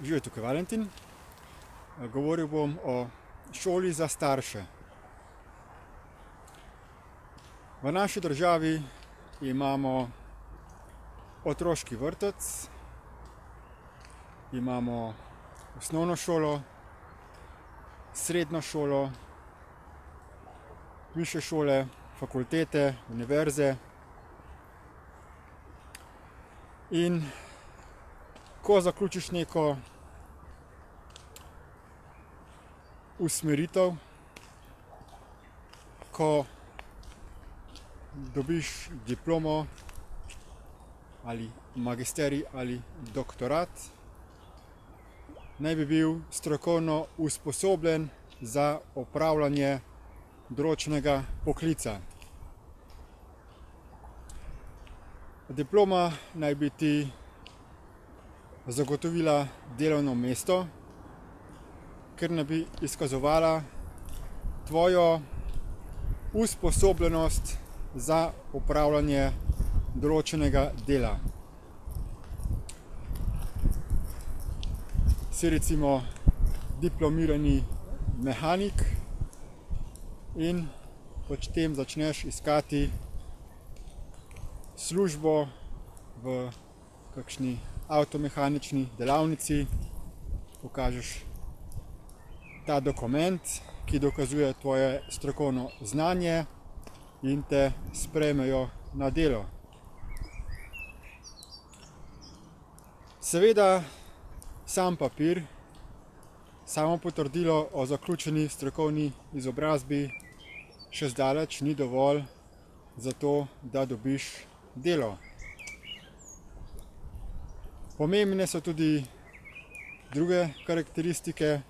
Živijo, tukaj Valentin. Govoril bom o šoli za starše. V naši državi imamo otroški vrtec, imamo osnovno šolo, srednjo šolo, višje šole, fakultete, univerze. In ko zaključiš neko usmeritev, ko dobiš diplomo ali magisterij ali doktorat, naj bi bil strokovno usposobljen za opravljanje določenega poklica. Diploma naj bi ti zagotovila delovno mesto, ker naj bi izkazovala tvojo usposobljenost za opravljanje določenega dela. Si recimo diplomirani mehanik in potem začneš iskati službo v kakšni avtomehanični delavnici, pokažeš ta dokument, ki dokazuje tvoje strokovno znanje in te sprejmejo na delo. Seveda, sam papir, samo potrdilo o zaključeni strokovni izobrazbi še zdaleč ni dovolj za to, da dobiš delo. Pomembne so tudi druge karakteristike.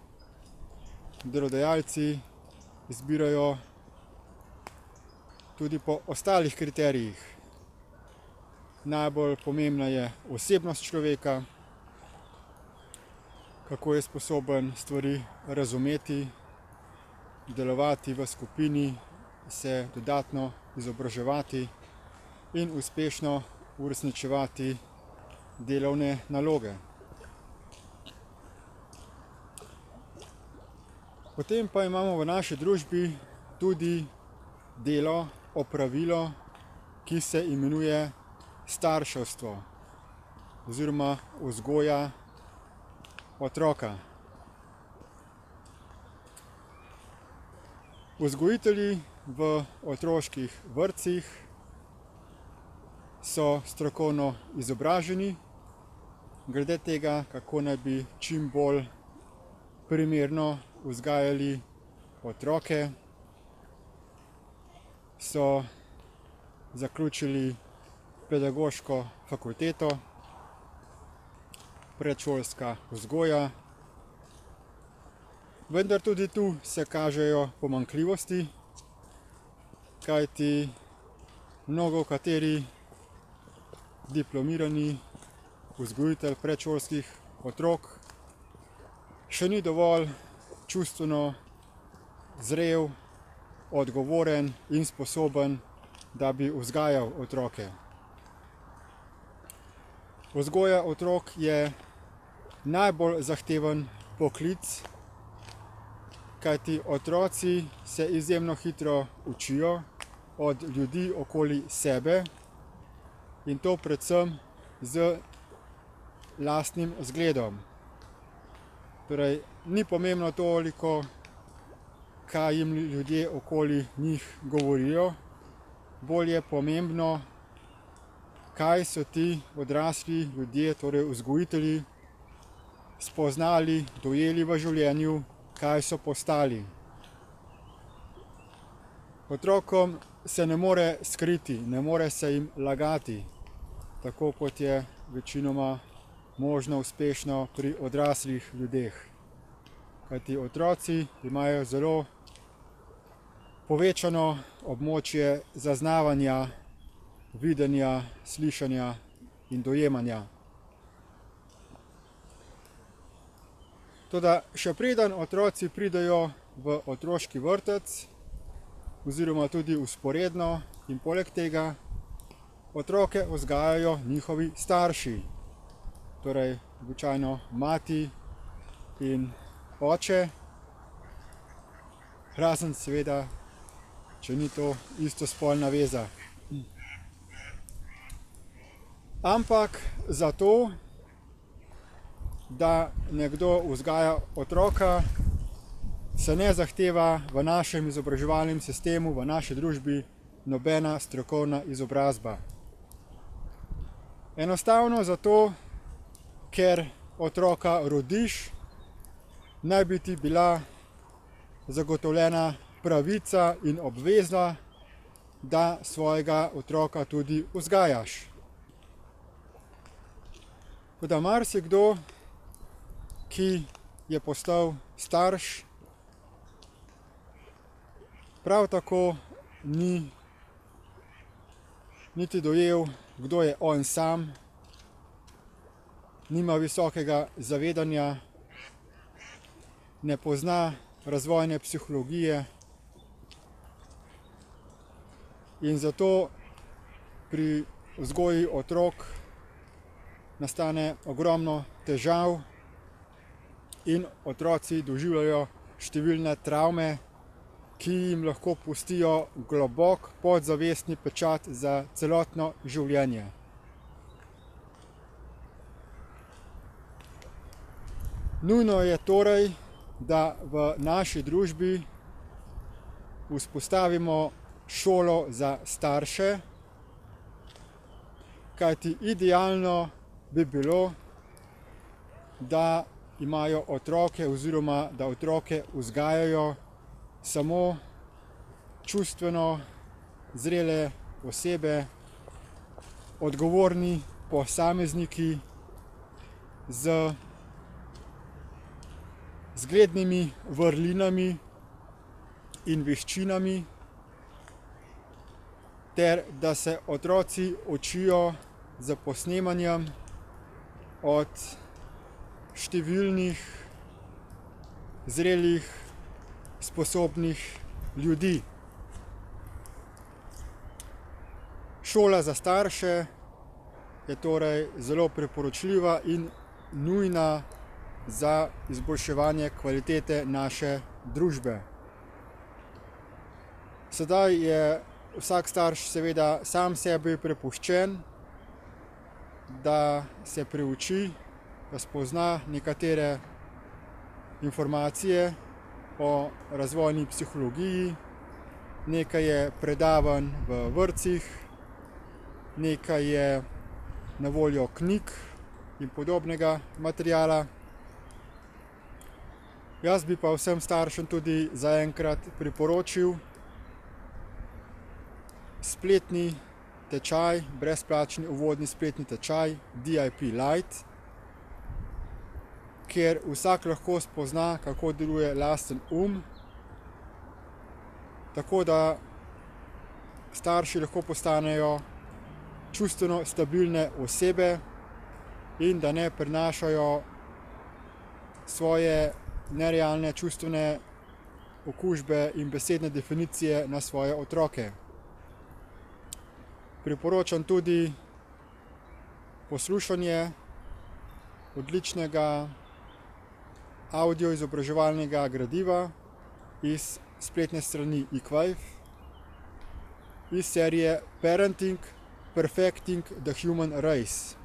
Delodajalci izbirajo tudi po ostalih kriterijih. Najbolj pomembna je osebnost človeka, kako je sposoben stvari razumeti, delovati v skupini, se dodatno izobraževati in uspešno uresničevati delovne naloge. Potem pa imamo v naši družbi tudi delo, opravilo, ki se imenuje starševstvo oziroma vzgoja otroka. Vzgojitelji v otroških vrtcih so strokovno izobraženi glede tega, kako naj bi čim bolj primerno vzgajali otroke. So zaključili pedagoško fakulteto, predšolska vzgoja, vendar tudi tu se kažejo pomanjkljivosti, kajti mnogokateri diplomirani vzgojitelj predšolskih otrok še ni dovolj čustveno zrel, odgovoren in sposoben, da bi vzgajal otroke. Vzgoja otrok je najbolj zahteven poklic, kajti otroci se izjemno hitro učijo od ljudi okoli sebe in to predvsem z lastnim zgledom. Torej, ni pomembno toliko, kaj jim ljudje okoli njih govorijo, bolj je pomembno, kaj so ti odrasli ljudje, torej vzgojitelji, spoznali, dojeli v življenju, kaj so postali. Otrokom se ne more skriti, ne more se jim lagati, tako kot je večinoma možno uspešno pri odraslih ljudeh. Kajti otroci imajo zelo povečano območje zaznavanja, videnja, slišanja in dojemanja. Toda še preden otroci pridejo v otroški vrtec, oziroma tudi vzporedno in poleg tega, otroke vzgajajo njihovi starši. Torej, običajno mati in oče, razen seveda, če ni to istospolna veza. Ampak zato, da nekdo vzgaja otroka, se ne zahteva v našem izobraževalnem sistemu, v naši družbi nobena strokovna izobrazba. Enostavno zato, ker otroka rodiš, naj bi ti bila zagotovljena pravica in obveza, da svojega otroka tudi vzgajaš. Toda marsikdo, ki je postal starš, prav tako ni niti dojel, kdo je on sam, nima visokega zavedanja, ne pozna razvojne psihologije in zato pri vzgoji otrok nastane ogromno težav in otroci doživljajo številne travme, ki jim lahko pustijo globok podzavestni pečat za celotno življenje. Nujno je torej, da v naši družbi vzpostavimo šolo za starše, kajti idealno bi bilo, da imajo otroke oziroma da otroke vzgajajo samo čustveno zrele osebe, odgovorni posamezniki z zglednimi vrlinami in veščinami, ter da se otroci učijo z posnemanjem od številnih zrelih, sposobnih ljudi. Šola za starše je torej zelo priporočljiva in nujna za izboljševanje kvalitete naše družbe. Sedaj je vsak starš seveda sam sebi prepuščen, da se preuči, da spozna nekatere informacije o razvojni psihologiji, nekaj je predavanj v vrtcih, nekaj je na voljo knjig in podobnega materiala. Jaz bi pa vsem staršem tudi zaenkrat priporočil spletni tečaj, brezplačni uvodni spletni tečaj DIP Lite, kjer vsak lahko spozna, kako deluje lasten tako da starši lahko postanejo čustveno stabilne osebe in da ne prenašajo svoje nerealne čustvene okužbe in besedne definicije na svoje otroke. Priporočam tudi poslušanje odličnega avdio-izobraževalnega gradiva iz spletne strani eQuive iz serije Parenting Perfecting the Human Race.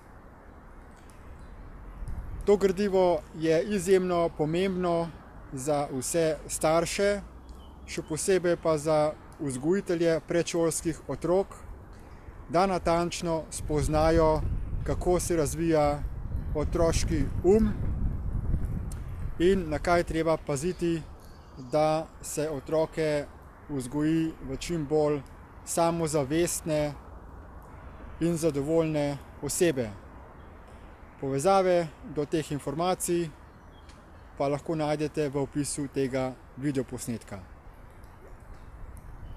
To gradivo je izjemno pomembno za vse starše, še posebej pa za vzgojitelje predšolskih otrok, da natančno spoznajo, kako se razvija otroški in na kaj treba paziti, da se otroke vzgoji v čim bolj samozavestne in zadovoljne osebe. Povezave do teh informacij pa lahko najdete v opisu tega videoposnetka.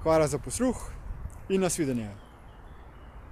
Hvala za posluh in nasvidenje!